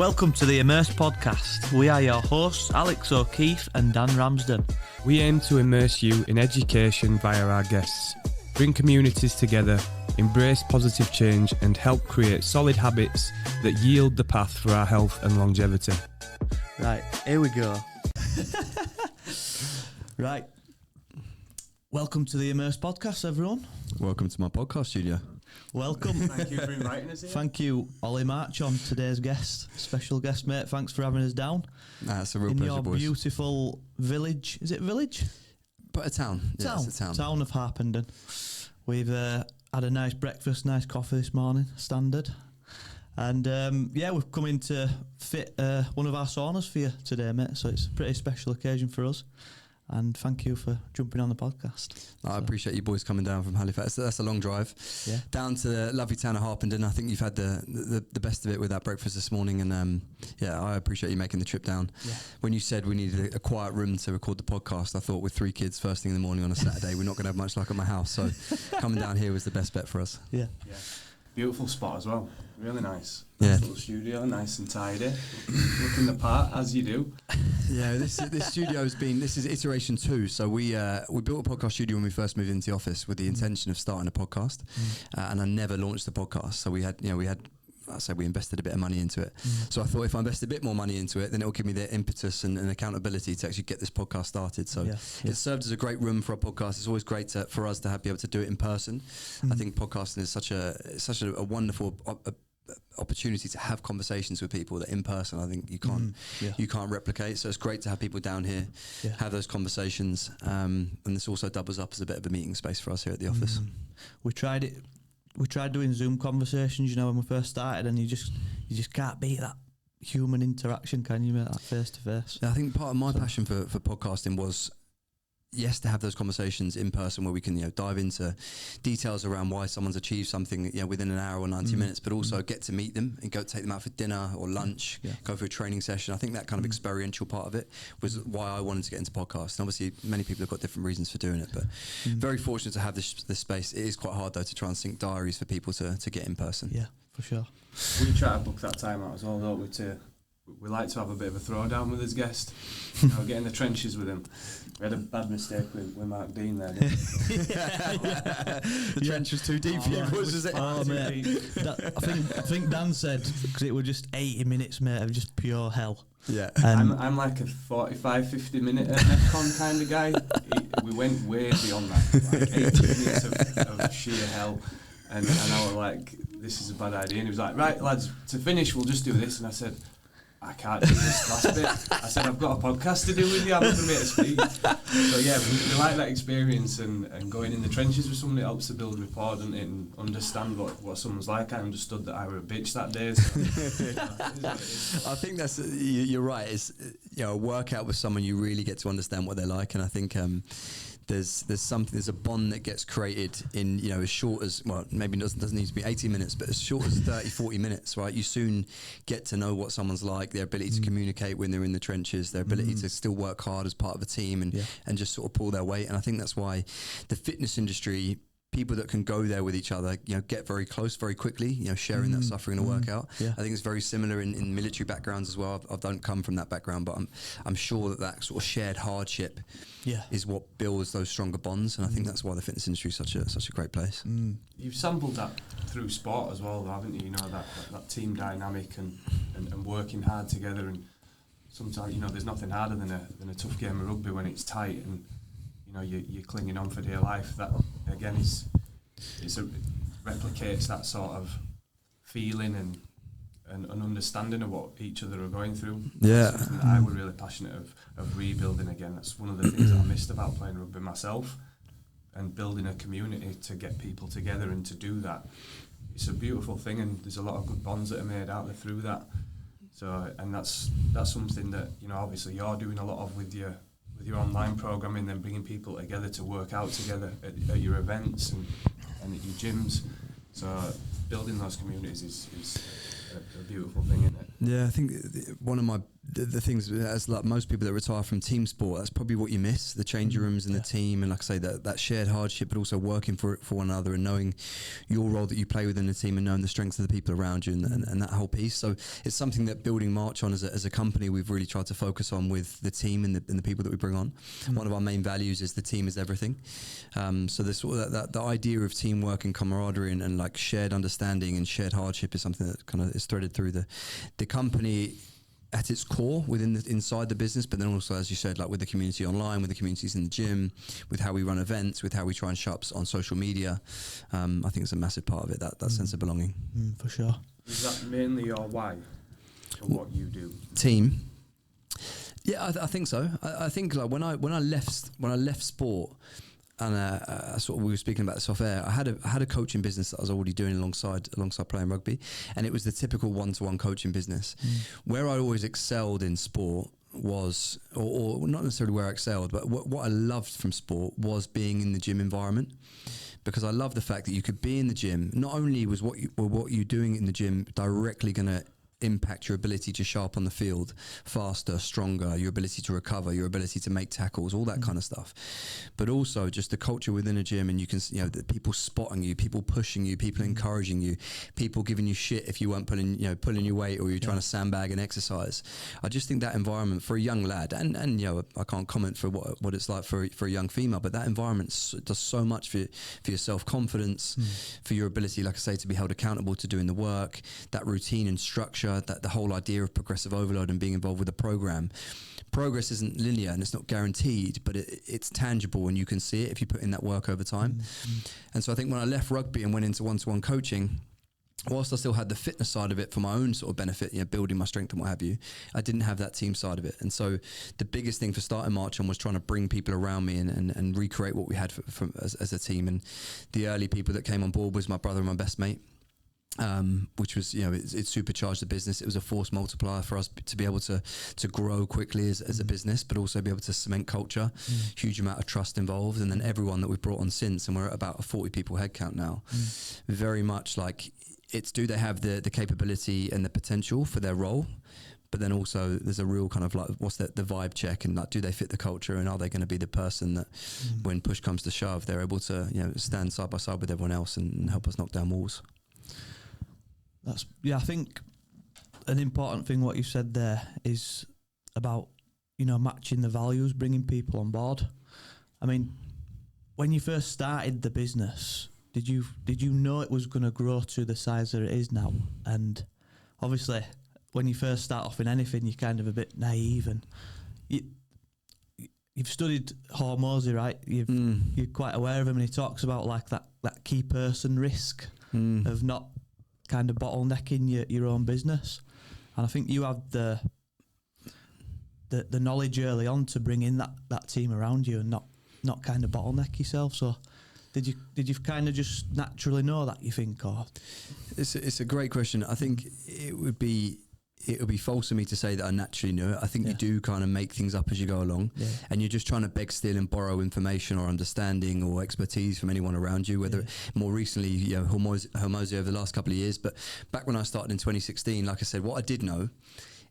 Welcome to the Immerse Podcast. We are your hosts, Alex O'Keefe and Dan Ramsden. We aim to immerse you in education via our guests, bring communities together, embrace positive change and help create solid habits that yield the path for our health and longevity. Right, here we go. Right. Welcome to the Immerse Podcast, everyone. Welcome to my podcast studio. Welcome. Thank you for inviting us here. Thank you, Ollie Marchon, today's guest. Special guest, mate. Thanks for having us down. It's a real in pleasure, your boys. beautiful village. Is it village? But a town. Yeah, it's a town. Town of Harpenden. We've had a nice breakfast, nice coffee this morning, standard. And we've come in to fit one of our saunas for you today, mate. So it's a pretty special occasion for us. And thank you for jumping on the podcast. I appreciate you boys coming down from Halifax. That's a long drive. Yeah. Down to the lovely town of Harpenden. I think you've had the best of it with that breakfast this morning. And I appreciate you making the trip down. Yeah. When you said we needed a quiet room to record the podcast, I thought with 3 kids first thing in the morning on a Saturday, we're not going to have much luck at my house. So coming down here was the best bet for us. Yeah. Beautiful spot as well. Really nice. Yeah. Little studio, nice and tidy. Looking the part, as you do. Yeah, this studio has been, this is iteration 2. So we built a podcast studio when we first moved into the office with the intention of starting a podcast, and I never launched the podcast. So we invested a bit of money into it. So I thought if I invest a bit more money into it, then it'll give me the impetus and accountability to actually get this podcast started. So it served as a great room for a podcast. It's always great for us to be able to do it in person. I think podcasting is such a wonderful opportunity to have conversations with people that in person I think you can't replicate. So it's great to have people down here, have those conversations, and this also doubles up as a bit of a meeting space for us here at the office. We tried doing Zoom conversations, when we first started, and you just can't beat that human interaction, can you, mate? That face to face. I think part of my passion for podcasting was, yes, to have those conversations in person where we can dive into details around why someone's achieved something within an hour or 90 minutes, but also get to meet them and go take them out for dinner or lunch, go for a training session. I think that kind of experiential part of it was why I wanted to get into podcasts. And obviously many people have got different reasons for doing it, but very fortunate to have this space. It is quite hard though to try and sync diaries for people to get in person. Yeah, for sure. We try to book that time out as well, don't we? We like to have a bit of a throwdown with his guest, get in the trenches with him. We had a bad mistake with Mark Dean there, didn't we? The trench was too deep for you, was it? Oh, mate. I think Dan said, because it was just 80 minutes, mate, of just pure hell. Yeah. I'm like a 45-50 minute Netcon kind of guy. We went way beyond that, like 80 minutes of sheer hell. And I was like, this is a bad idea. And he was like, right, lads, to finish, we'll just do this. And I said, I can't do this last bit. I said, I've got a podcast to do with you. I'm not going to be able to speak. So yeah, we like that experience and going in the trenches with somebody helps to build rapport and understand what someone's like. I understood that I were a bitch that day. So, I think that's you're right. It's a workout with someone you really get to understand what they're like, and I think there's a bond that gets created in as short as, well, maybe doesn't need to be 80 minutes, but as short as 30-40 minutes, right? You soon get to know what someone's like, their ability to communicate when they're in the trenches, their ability to still work hard as part of a team and just sort of pull their weight. And I think that's why the fitness industry, people that can go there with each other, get very close very quickly, sharing that suffering in a workout. I think it's very similar in military backgrounds as well. I don't come from that background, but I'm sure that sort of shared hardship is what builds those stronger bonds. And I think that's why the fitness industry is such a great place. You've sampled that through sport as well, haven't you? That team dynamic and working hard together. And sometimes, there's nothing harder than a tough game of rugby when it's tight and you're clinging on for dear life. That again replicates that sort of feeling and understanding of what each other are going through. Yeah, something that I was really passionate of rebuilding again. That's one of the things that I missed about playing rugby myself, and building a community to get people together and to do that. It's a beautiful thing, and there's a lot of good bonds that are made out there through that. So, and that's something that obviously you're doing a lot of with your online programming, then bringing people together to work out together at your events and at your gyms. So building those communities is a beautiful thing, isn't it? Yeah, I think one of the things, as like most people that retire from team sport, that's probably what you miss, the changing rooms and the team, and like I say, that shared hardship, but also working for one another and knowing your role that you play within the team and knowing the strengths of the people around you and that whole piece. So it's something that building Marchon as a company, we've really tried to focus on with the team and the people that we bring on. One of our main values is the team is everything. So this the idea of teamwork and camaraderie and like shared understanding and shared hardship is something that kind of is threaded through the company at its core inside the business, but then also, as you said, like with the community online, with the communities in the gym, with how we run events, with how we try and show up on social media. I think it's a massive part of it, that sense of belonging. For sure. Is that mainly your why for what you do? Team. Yeah, I think so. I think like when I left sport, and sort of we were speaking about this off air, I had a coaching business that I was already doing alongside playing rugby, and it was the typical one-to-one coaching business. Where I always excelled in sport was, or not necessarily where I excelled, but what I loved from sport was being in the gym environment, because I love the fact that you could be in the gym. Not only was what you're doing in the gym directly going to impact your ability to show up on the field faster, stronger, your ability to recover, your ability to make tackles, all that kind of stuff, but also just the culture within a gym, and you can, the people spotting you, people pushing you, people encouraging you, people giving you shit if you weren't pulling your weight or you're trying to sandbag an exercise. I just think that environment for a young lad, and I can't comment for what it's like for a young female, but that environment does so much for your self-confidence, for your ability, like I say, to be held accountable to doing the work, that routine and structure, that the whole idea of progressive overload and being involved with the program. Progress isn't linear and it's not guaranteed, but it's tangible and you can see it if you put in that work over time. And so I think when I left rugby and went into one-to-one coaching, whilst I still had the fitness side of it for my own sort of benefit, building my strength and what have you, I didn't have that team side of it. And so the biggest thing for starting Marchon was trying to bring people around me and recreate what we had as a team. And the early people that came on board was my brother and my best mate. Which was, it supercharged the business. It was a force multiplier for us to be able to grow quickly as a business, but also be able to cement culture. Huge amount of trust involved. And then everyone that we've brought on since, and we're at about a 40 people head count now, very much like do they have the capability and the potential for their role? But then also there's a real kind of like, what's the vibe check, and like, do they fit the culture, and are they going to be the person that when push comes to shove, they're able to, stand side by side with everyone else and help us knock down walls. I think an important thing what you said there is about, matching the values, bringing people on board. I mean, when you first started the business, did you know it was going to grow to the size that it is now? And obviously, when you first start off in anything, you're kind of a bit naive, and you've studied Hormozy, right? You're quite aware of him, and he talks about like that key person risk of not kind of bottlenecking your own business. And I think you have the knowledge early on to bring in that team around you and not kind of bottleneck yourself. So did you kind of just naturally know that, you think? Or it's a great question. I think it would be false of me to say that I naturally knew it. I think you do kind of make things up as you go along, and you're just trying to beg, steal and borrow information or understanding or expertise from anyone around you, whether more recently, Hormozy over the last couple of years. But back when I started in 2016, like I said, what I did know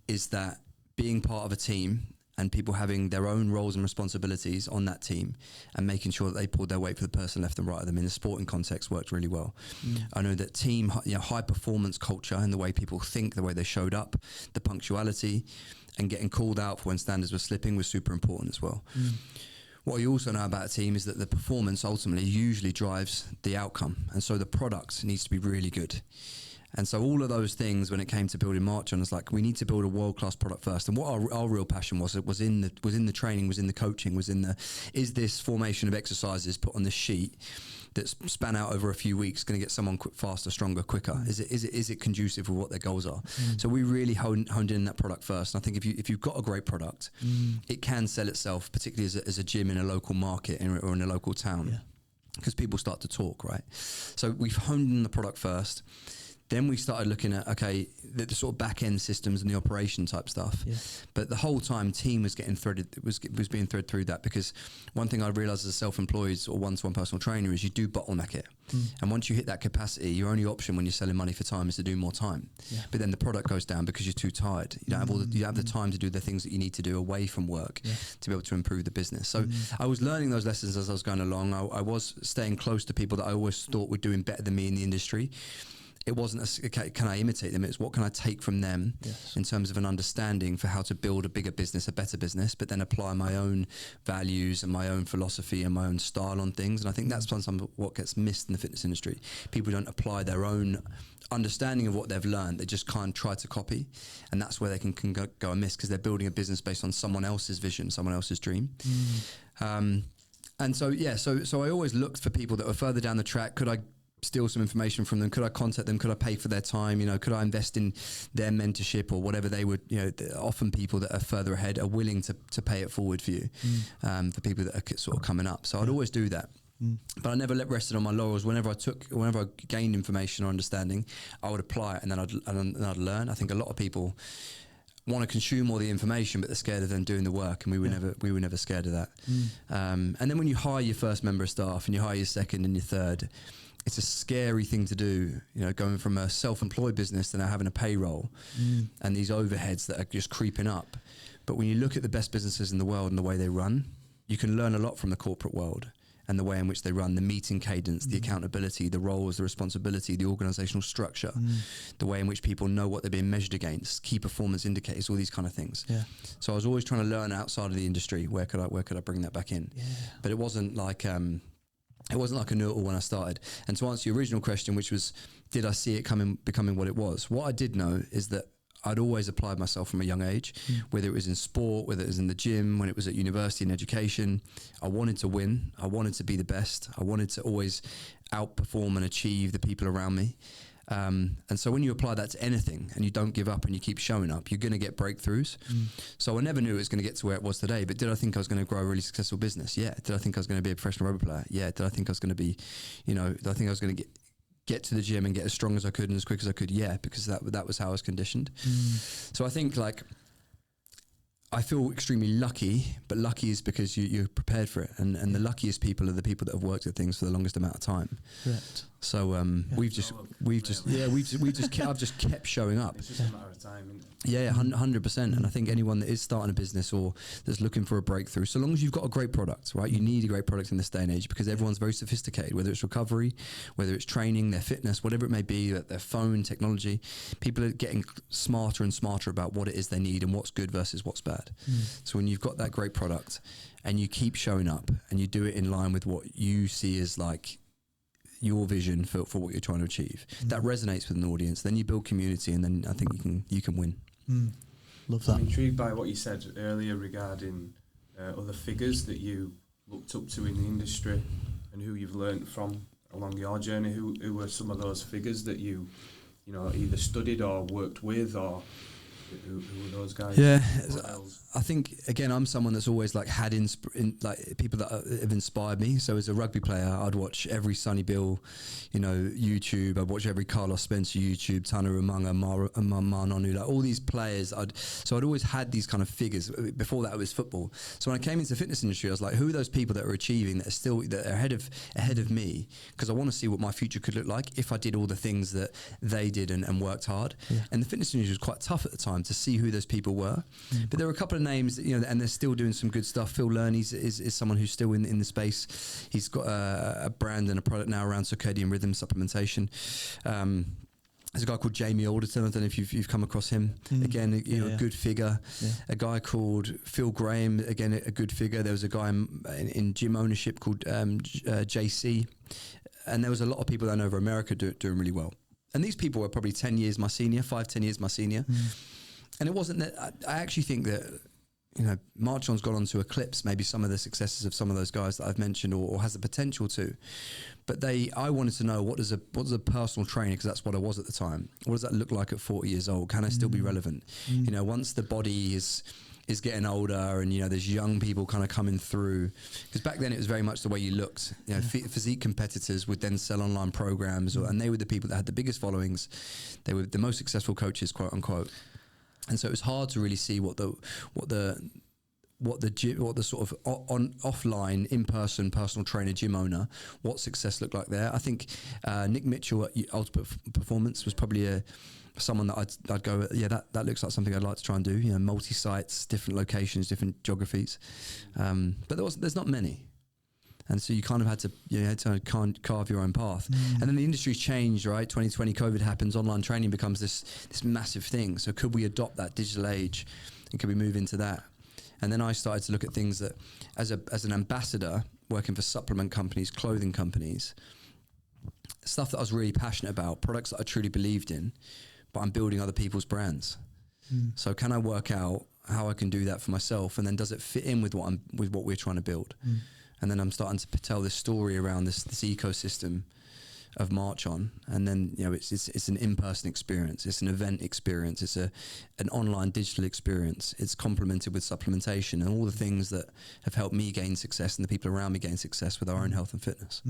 is that being part of a team and people having their own roles and responsibilities on that team and making sure that they pulled their weight for the person left and right of them in the sporting context worked really well. I know that team, high performance culture and the way people think, the way they showed up, the punctuality and getting called out for when standards were slipping was super important as well. What you also know about a team is that the performance ultimately usually drives the outcome. And so the product needs to be really good. And so all of those things, when it came to building Marchon, it's like we need to build a world-class product first. And what our real passion was in the training, was in the coaching, is this formation of exercises put on this sheet that's span out over a few weeks going to get someone faster, stronger, quicker? Is it conducive with what their goals are? So we really honed in that product first. And I think if you've got a great product, it can sell itself, particularly as a gym in a local market or in a local town, because people start to talk, right? So we've honed in the product first. Then we started looking at, okay, the sort of back end systems and the operation type stuff. Yeah. But the whole time team was getting threaded, was being threaded through that, because one thing I realized as a self-employed or one-to-one personal trainer is you do bottleneck it. And once you hit that capacity, your only option when you're selling money for time is to do more time. Yeah. But then the product goes down because you're too tired. You don't have you don't have the time to do the things that you need to do away from work to be able to improve the business. So I was learning those lessons as I was going along. I was staying close to people that I always thought were doing better than me in the industry. It wasn't okay, can I imitate them? It's what can I take from them in terms of an understanding for how to build a bigger business, a better business, but then apply my own values and my own philosophy and my own style on things. And I think that's sometimes what gets missed in the fitness industry. People don't apply their own understanding of what they've learned. They just can't try to copy. And that's where they can go amiss, because they're building a business based on someone else's vision, someone else's dream. And so I always looked for people that were further down the track. Could I steal some information from them? Could I contact them? Could I pay for their time? Could I invest in their mentorship or whatever they would, often people that are further ahead are willing to pay it forward for you, for people that are sort of coming up. So I'd always do that. But I never rested on my laurels. Whenever I gained information or understanding, I would apply it and then I'd learn. I think a lot of people want to consume all the information, but they're scared of them doing the work, and we were never scared of that. And then when you hire your first member of staff and you hire your second and your third, it's a scary thing to do, going from a self-employed business to now having a payroll and these overheads that are just creeping up. But when you look at the best businesses in the world and the way they run, you can learn a lot from the corporate world and the way in which they run, the meeting cadence, the accountability, the roles, the responsibility, the organizational structure, the way in which people know what they're being measured against, key performance indicators, all these kind of things. Yeah. So I was always trying to learn outside of the industry. Where could I bring that back in? Yeah. But it wasn't like I knew it all when I started. And to answer your original question, which was, did I see it becoming what it was? What I did know is that I'd always applied myself from a young age, whether it was in sport, whether it was in the gym, when it was at university and education. I wanted to win. I wanted to be the best. I wanted to always outperform and achieve the people around me. And so when you apply that to anything and you don't give up and you keep showing up, you're going to get breakthroughs. So I never knew it was going to get to where it was today, but did I think I was going to grow a really successful business? Yeah. Did I think I was going to be a professional rugby player? Yeah. Did I think I was going to be, did I think I was going to get to the gym and get as strong as I could and as quick as I could? Yeah, because that was how I was conditioned. So I think I feel extremely lucky, but lucky is because you're prepared for it, and the luckiest people are the people that have worked at things for the longest amount of time. Correct. So I've just kept showing up. It's just a matter of time, isn't it? Yeah, 100%. And I think anyone that is starting a business or that's looking for a breakthrough, so long as you've got a great product, right? You need a great product in this day and age, because everyone's very sophisticated, whether it's recovery, whether it's training, their fitness, whatever it may be, their phone technology. People are getting smarter and smarter about what it is they need and what's good versus what's bad. So when you've got that great product and you keep showing up and you do it in line with what you see as like your vision for what you're trying to achieve, that resonates with an audience, then you build community, and then I think you can win. Love that. I'm intrigued by what you said earlier regarding other figures that you looked up to in the industry and who you've learnt from along your journey. Who were some of those figures that you either studied or worked with, or who were those guys? Yeah, I think again I'm someone that's always had people that have inspired me. So as a rugby player, I'd watch every Sonny Bill, YouTube. I'd watch every Carlos Spencer YouTube, Tana Umaga, Marnonu, all these players. I'd always had these kind of figures. Before that, it was football. So when I came into the fitness industry, I was like, who are those people that are achieving, that are ahead of me? Because I want to see what my future could look like if I did all the things that they did and worked hard. Yeah. And the fitness industry was quite tough at the time to see who those people were. But there were a couple of names that, and they're still doing some good stuff. Phil Lerney is someone who's still in the space. He's got a brand and a product now around circadian rhythm supplementation. There's a guy called Jamie Alderton. I don't know if you've come across him. Again, a good figure. Yeah. A guy called Phil Graham. Again, a good figure. There was a guy in gym ownership called JC. And there was a lot of that I know over America doing really well. And these people were probably 10 years my senior, 5-10 years my senior. And it wasn't that, I actually think that, Marchon's gone on to eclipse maybe some of the successes of some of those guys that I've mentioned, or has the potential to. But I wanted to know, what does a personal trainer, because that's what I was at the time, what does that look like at 40 years old? Can I still be relevant? Once the body is is getting older, and there's young people kind of coming through, because back then it was very much the way you looked. Physique competitors would then sell online programs, and they were the people that had the biggest followings. They were the most successful coaches, quote unquote. And so it was hard to really see what the sort of offline, in-person personal trainer, gym owner, what success looked like there. I think Nick Mitchell at Ultimate Performance was probably someone that I'd go, that looks like something I'd like to try and do. Multi-sites, different locations, different geographies. But there's not many. And so you kind of had to carve your own path. And then the industry's changed, right? 2020, COVID happens, online training becomes this massive thing. So could we adopt that digital age, and could we move into that? And then I started to look at things that, as an ambassador, working for supplement companies, clothing companies, stuff that I was really passionate about, products that I truly believed in, but I'm building other people's brands. So can I work out how I can do that for myself, and then does it fit in with what we're trying to build? And then I'm starting to tell this story around this ecosystem of Marchon, and then it's an in-person experience, it's an event experience, it's an online digital experience. It's complemented with supplementation and all the things that have helped me gain success and the people around me gain success with our own health and fitness.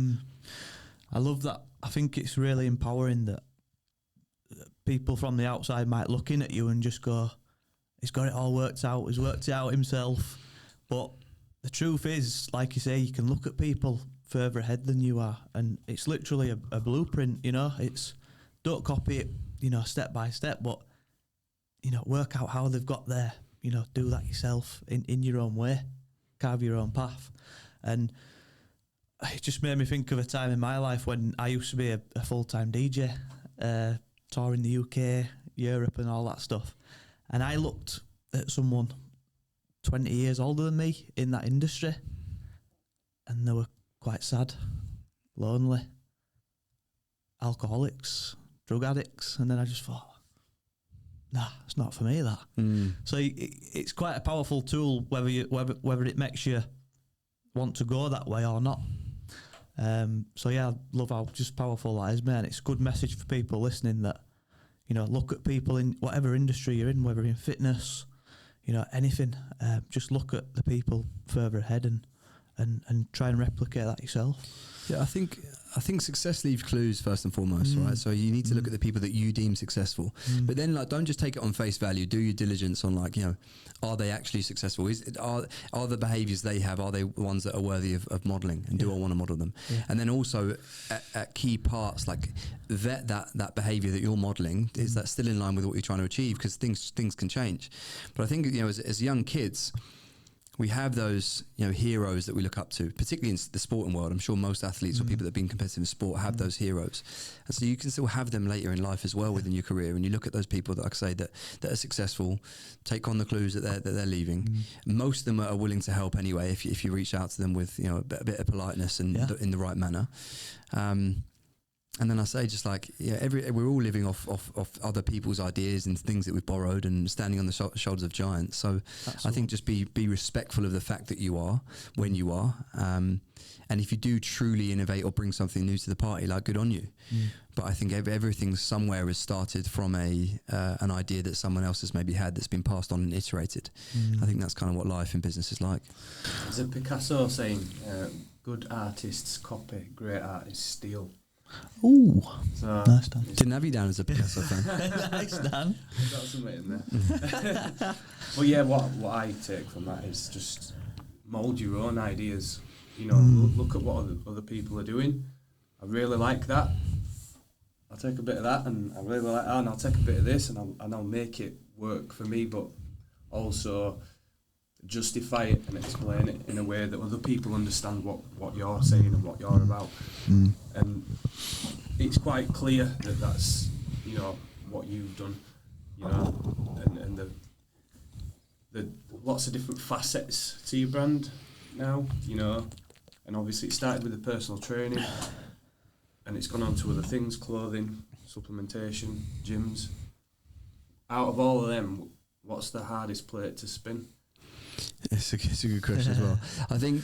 I love that. I think it's really empowering that people from the outside might look in at you and just go, he's got it all worked out, he's worked it out himself. But the truth is, like you say, you can look at people further ahead than you are, and it's literally a blueprint. It's, don't copy it step by step, but work out how they've got there. Do that yourself in your own way, carve your own path. And it just made me think of a time in my life when I used to be a full-time DJ, touring the UK, Europe and all that stuff, and I looked at someone 20 years older than me in that industry, and they were quite sad, lonely, alcoholics, drug addicts, and then I just thought, nah, it's not for me, that. So it's quite a powerful tool, whether it makes you want to go that way or not. So yeah, I love how just powerful that is, man. It's a good message for people listening that, look at people in whatever industry you're in, whether in fitness, anything, just look at the people further ahead and try and replicate that yourself. Yeah, I think success leaves clues first and foremost, right? So you need to look at the people that you deem successful, but then don't just take it on face value. Do your diligence on are they actually successful? Are the behaviours they have, are they ones that are worthy of modelling, and do I want to model them? And then also at key parts, vet that behaviour that you're modelling. Is that still in line with what you're trying to achieve? Because things can change. But I think as young kids, we have those, heroes that we look up to, particularly in the sporting world. I'm sure most athletes or people that have been competitive in sport have those heroes. And so you can still have them later in life as well within your career. And you look at those people that, like I say, that are successful, take on the clues that they're leaving. Most of them are willing to help anyway, if you reach out to them with, a bit of politeness and in the right manner. And then I say, just we're all living off other people's ideas and things that we've borrowed, and standing on the shoulders of giants. So I think just be respectful of the fact that you are when you are. And if you do truly innovate or bring something new to the party, good on you. But I think everything somewhere has started from an idea that someone else has maybe had, that's been passed on and iterated. I think that's kind of what life in business is like. There's a Picasso saying, good artists copy, great artists steal. Ooh, so nice, Dan. Didn't have you down as a Picasso fan. Nice, Dan. Got something in there. But yeah, what I take from that is just mould your own ideas. Look at what other people are doing. I really like that. I'll take a bit of that, and I really like that, and I'll take a bit of this, and I'll make it work for me, but also justify it and explain it in a way that other people understand what you're saying and what you're about. And it's quite clear that that's what you've done, and the lots of different facets to your brand now, and obviously it started with the personal training, and it's gone on to other things, clothing, supplementation, gyms. Out of all of them, what's the hardest plate to spin? It's a good question as well. I think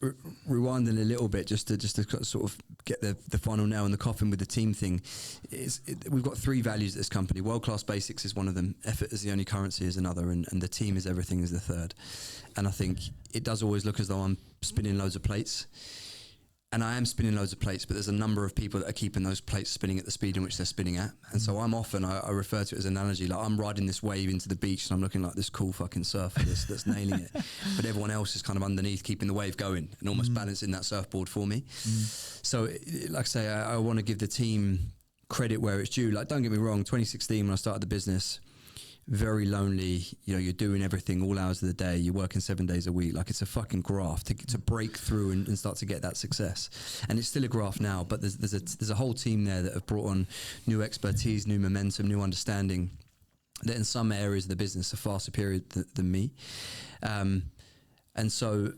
rewinding a little bit, just to sort of get the final nail in the coffin with the team thing, we've got 3 values at this company. World-class basics is one of them. Effort is the only currency is another, and the team is everything is the third. And I think it does always look as though I'm spinning loads of plates. And I am spinning loads of plates, but there's a number of people that are keeping those plates spinning at the speed in which they're spinning at. And so I'm often, I refer to it as an analogy, like I'm riding this wave into the beach and I'm looking like this cool fucking surfer that's nailing it. But everyone else is kind of underneath keeping the wave going and almost balancing that surfboard for me. So like I say, I want to give the team credit where it's due. Like, don't get me wrong, 2016 when I started the business, very lonely, you know, you're doing everything all hours of the day, you're working 7 days a week, like it's a fucking graft to break through and start to get that success. And it's still a graft now, but there's a whole team there that have brought on new expertise, new momentum, new understanding that in some areas of the business are far superior than me. And so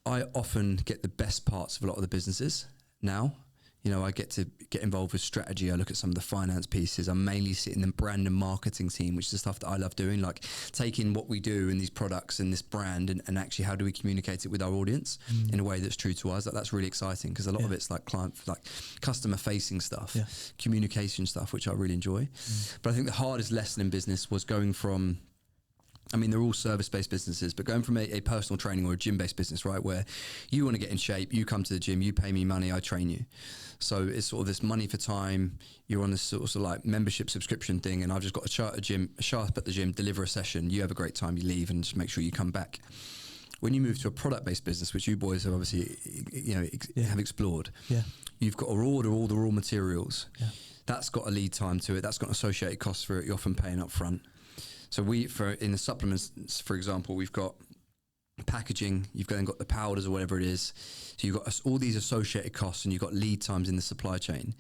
I often get the best parts of a lot of the businesses now. You know, I get to get involved with strategy. I look at some of the finance pieces. I'm mainly sitting in the brand and marketing team, which is the stuff that I love doing, like taking what we do in these products and this brand and actually how do we communicate it with our audience in a way that's true to us. Like, that's really exciting because a lot of it's like customer facing stuff, communication stuff, which I really enjoy. But I think the hardest lesson in business was going from, I mean, they're all service-based businesses, but going from a personal training or a gym-based business, right, where you want to get in shape, you come to the gym, you pay me money, I train you. So it's sort of this money for time, you're on this sort of like membership subscription thing, and I've just got to show up at the gym, deliver a session, you have a great time, you leave, and just make sure you come back. When you move to a product-based business, which you boys have obviously, have explored, you've got to order all the raw materials. That's got a lead time to it, that's got associated costs for it, you're often paying up front. So in the supplements, for example, we've got packaging, you've then got the powders or whatever it is. So you've got all these associated costs and you've got lead times in the supply chain.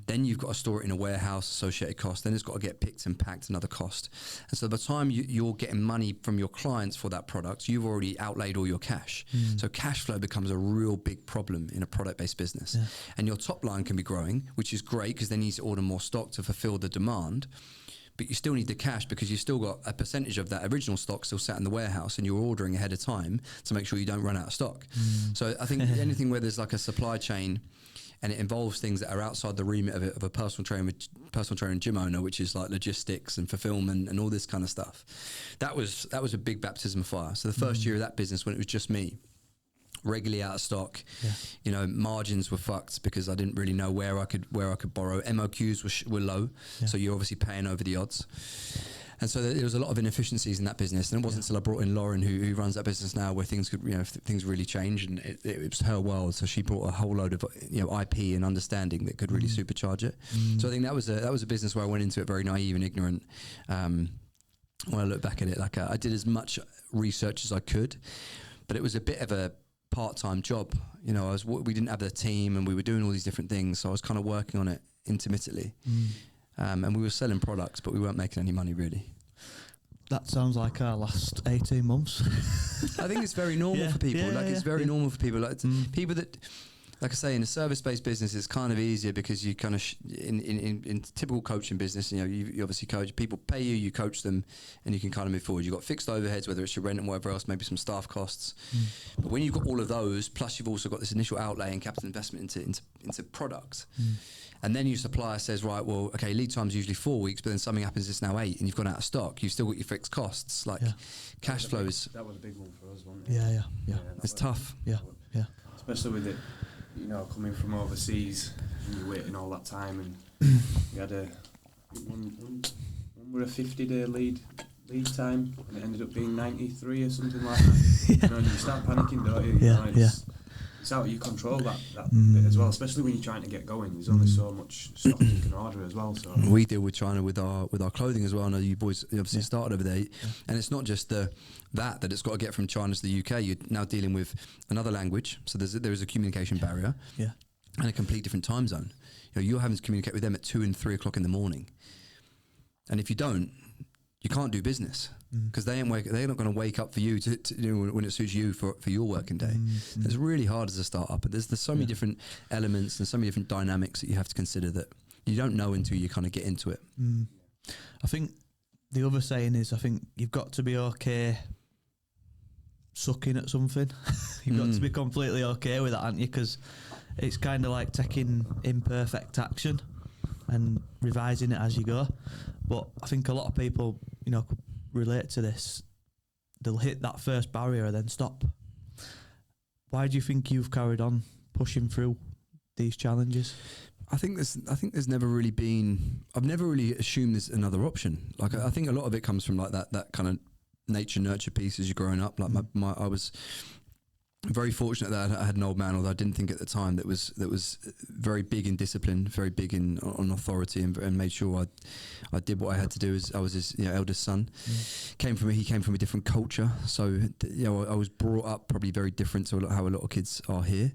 Then you've got to store it in a warehouse, associated costs. Then it's got to get picked and packed, another cost. And so by the time you're getting money from your clients for that product, you've already outlaid all your cash. So cash flow becomes a real big problem in a product-based business. And your top line can be growing, which is great because then you need to order more stock to fulfill the demand. But you still need the cash because you've still got a percentage of that original stock still sat in the warehouse and you're ordering ahead of time to make sure you don't run out of stock. So I think anything where there's like a supply chain and it involves things that are outside the remit of a personal trainer and gym owner, which is like logistics and fulfillment and all this kind of stuff. That was a big baptism of fire. So the first year of that business, when it was just me, regularly out of stock, you know, margins were fucked because I didn't really know where I could borrow. MOQs were low, so you're obviously paying over the odds. And so there was a lot of inefficiencies in that business. And it wasn't until I brought in Lauren, who runs that business now, where things could, you know, things really changed, and it was her world. So she brought a whole load of, you know, IP and understanding that could really supercharge it. So I think that was a business where I went into it very naive and ignorant. When I look back at it, like I did as much research as I could, but it was a bit of a part-time job. You know, we didn't have the team and we were doing all these different things, so I was kind of working on it intermittently. And we were selling products, but we weren't making any money really. That sounds like our last 18 months. I think it's very normal for people. It's very normal for people. Like people that, like I say, in a service-based business, it's kind of easier because you kind of in typical coaching business, you know, you obviously coach. People pay you, you coach them, and you can kind of move forward. You've got fixed overheads, whether it's your rent and whatever else, maybe some staff costs. But when you've got all of those, plus you've also got this initial outlay and capital investment into product. And then your supplier says, right, well, okay, lead time's usually 4 weeks, but then something happens, it's now 8, and you've gone out of stock. You've still got your fixed costs. Like cash flows. That was a big one for us, wasn't it? Yeah. It's tough. Yeah. Especially with it, you know, coming from overseas and you're waiting all that time, and we had one were a 50-day lead time, and it ended up being 93 or something like that. You know, and you start panicking, don't you? You know, it's out of your control, that bit as well, especially when you're trying to get going. There's only so much stock you can order as well. So we deal with China with our clothing as well. I know you boys obviously started over there, and it's not just that it's got to get from China to the UK. You're now dealing with another language, so there is a communication barrier, and a complete different time zone. You know, you're having to communicate with them at 2 and 3 o'clock in the morning, and if you don't, you can't do business. Because they're not going to wake up for you to you know, when it suits you for your working day. It's really hard as a startup, but there's so many different elements and so many different dynamics that you have to consider that you don't know until you kind of get into it. I think the other saying is, I think you've got to be okay sucking at something. You've got to be completely okay with that, haven't you? Because it's kind of like taking imperfect action and revising it as you go. But I think a lot of people, you know, could relate to this. They'll hit that first barrier and then stop. Why do you think you've carried on pushing through these challenges? I think there's never really been. I've never really assumed there's another option. Like I think a lot of it comes from like that kind of nature nurture piece as you're growing up. Like I was very fortunate that I had an old man, although I didn't think at the time that was very big in discipline, very big on authority, and made sure I did what I had to do. As I was his eldest son, he came from a different culture, so I was brought up probably very different to how a lot of kids are here,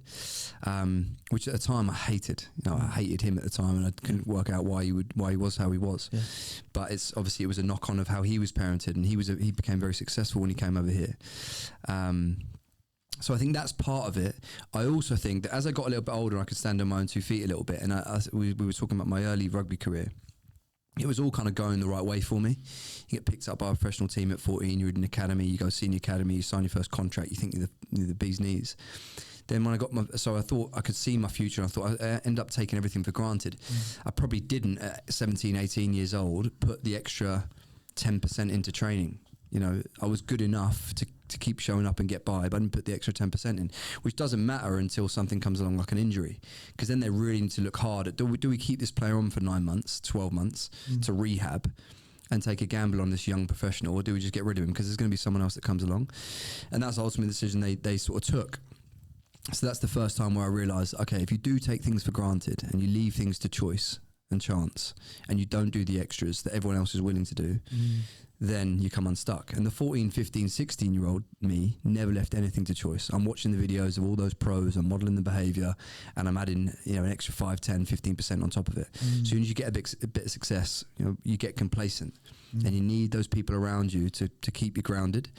which at the time I hated. I hated him at the time, and I couldn't work out why he was how he was. Yeah. But it was a knock on of how he was parented, and he became very successful when he came over here. So I think that's part of it. I also think that as I got a little bit older, I could stand on my own 2 feet a little bit. And we were talking about my early rugby career. It was all kind of going the right way for me. You get picked up by a professional team at 14, you're in an academy, you go senior academy, you sign your first contract, you think you're the bee's knees. Then when I thought I could see my future, and I thought I end up taking everything for granted. I probably didn't at 17, 18 years old put the extra 10% into training. I was good enough to keep showing up and get by, but I didn't put the extra 10% in, which doesn't matter until something comes along like an injury, because then they really need to look hard at, do we keep this player on for 9 months, 12 months to rehab and take a gamble on this young professional, or do we just get rid of him because there's going to be someone else that comes along? And that's ultimately the decision they sort of took. So that's the first time where I realised, okay, if you do take things for granted and you leave things to choice and chance, and you don't do the extras that everyone else is willing to do, then you come unstuck. And the 14, 15, 16-year-old me never left anything to choice. I'm watching the videos of all those pros, I'm modelling the behaviour, and I'm adding an extra 5, 10, 15% on top of it. As soon as you get a bit of success, you get complacent, and you need those people around you to keep you grounded.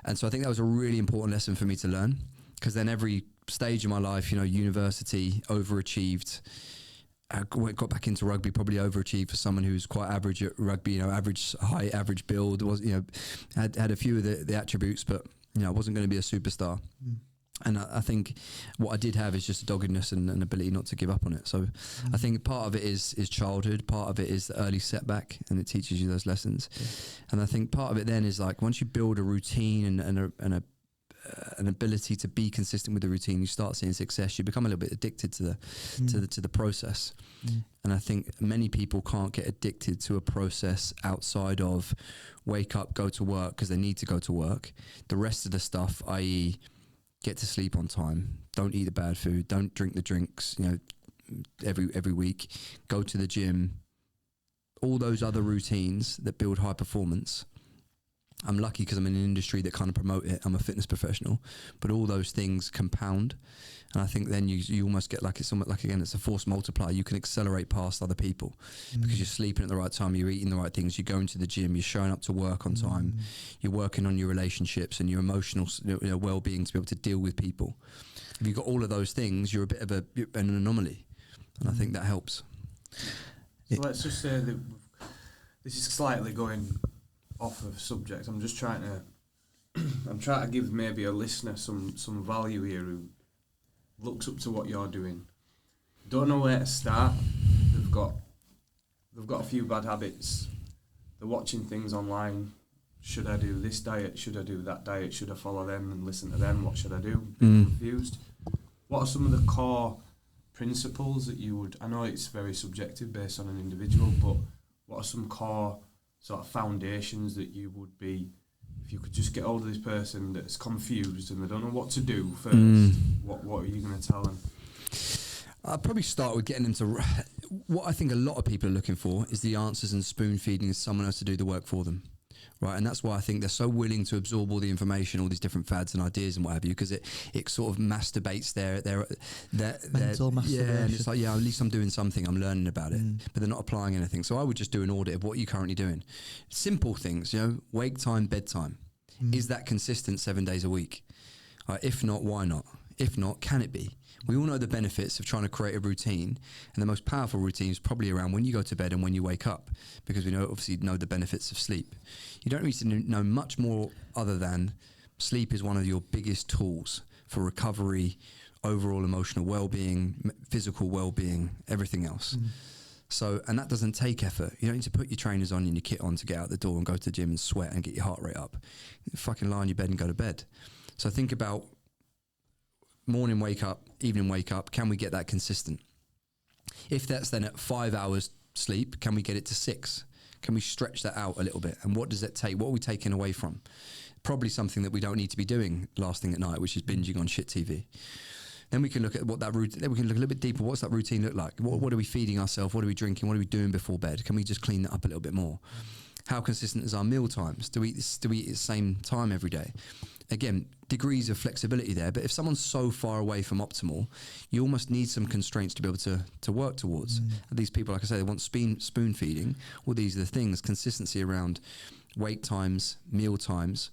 And so I think that was a really important lesson for me to learn, because then every stage of my life, university, overachieved, I got back into rugby, probably overachieved for someone who's quite average at rugby, average height, average build, had a few of the attributes, but I wasn't going to be a superstar. And I think what I did have is just a doggedness and an ability not to give up on it. So I think part of it is childhood, part of it is the early setback, and it teaches you those lessons. And I think part of it then is like, once you build a routine and an ability to be consistent with the routine, you start seeing success, you become a little bit addicted to the process. And I think many people can't get addicted to a process outside of wake up, go to work because they need to go to work. The rest of the stuff, i.e. get to sleep on time, don't eat the bad food, don't drink the drinks every week, go to the gym, all those other routines that build high performance. I'm lucky because I'm in an industry that kind of promote it. I'm a fitness professional, but all those things compound, and I think then you almost get like, it's somewhat like, again, it's a force multiplier. You can accelerate past other people because you're sleeping at the right time, you're eating the right things, you're going to the gym, you're showing up to work on time, you're working on your relationships and your emotional well-being to be able to deal with people. If you've got all of those things, you're a bit of an anomaly, and I think that helps. So let's just say that this is slightly going off of subject. I'm trying to give maybe a listener some value here who looks up to what you're doing, don't know where to start. They've got a few bad habits, they're watching things online. Should I do this diet? Should I do that diet? Should I follow them and listen to them? What should I do? Confused. What are some of the core principles that you would, I know it's very subjective based on an individual, but what are some core sort of foundations that you would be, if you could just get hold of this person that's confused and they don't know what to do first, what are you going to tell them? I'd probably start with getting them to, what I think a lot of people are looking for is the answers, and spoon feeding someone else to do the work for them. Right, and that's why I think they're so willing to absorb all the information, all these different fads and ideas and what have you, because it sort of masturbates their mental masturbation. Yeah, and it's like, at least I'm doing something, I'm learning about it, but they're not applying anything. So I would just do an audit of what you're currently doing. Simple things, wake time, bedtime. Is that consistent 7 days a week? If not, why not? If not, can it be? We all know the benefits of trying to create a routine, and the most powerful routine is probably around when you go to bed and when you wake up, because we obviously know the benefits of sleep. You don't need to know much more other than Sleep is one of your biggest tools for recovery, overall emotional well-being, physical well-being, everything else. So, and that doesn't take effort. You don't need to put your trainers on and your kit on to get out the door and go to the gym and sweat and get your heart rate up. You fucking lie on your bed and go to bed. So think about morning wake up, evening wake up. Can we get that consistent? If that's then at 5 hours sleep, can we get it to 6? Can we stretch that out a little bit? And what does that take? What are we taking away from? Probably something that we don't need to be doing last thing at night, which is binging on shit TV. Then we can look at what that routine, then we can look a little bit deeper. What's that routine look like? What are we feeding ourselves? What are we drinking? What are we doing before bed? Can we just clean that up a little bit more? How consistent is our meal times? Do we eat at the same time every day? Again, degrees of flexibility there, but if someone's so far away from optimal, you almost need some constraints to be able to work towards. And these people, like I say, they want spoon feeding. Well, these are the things, consistency around wake times, meal times.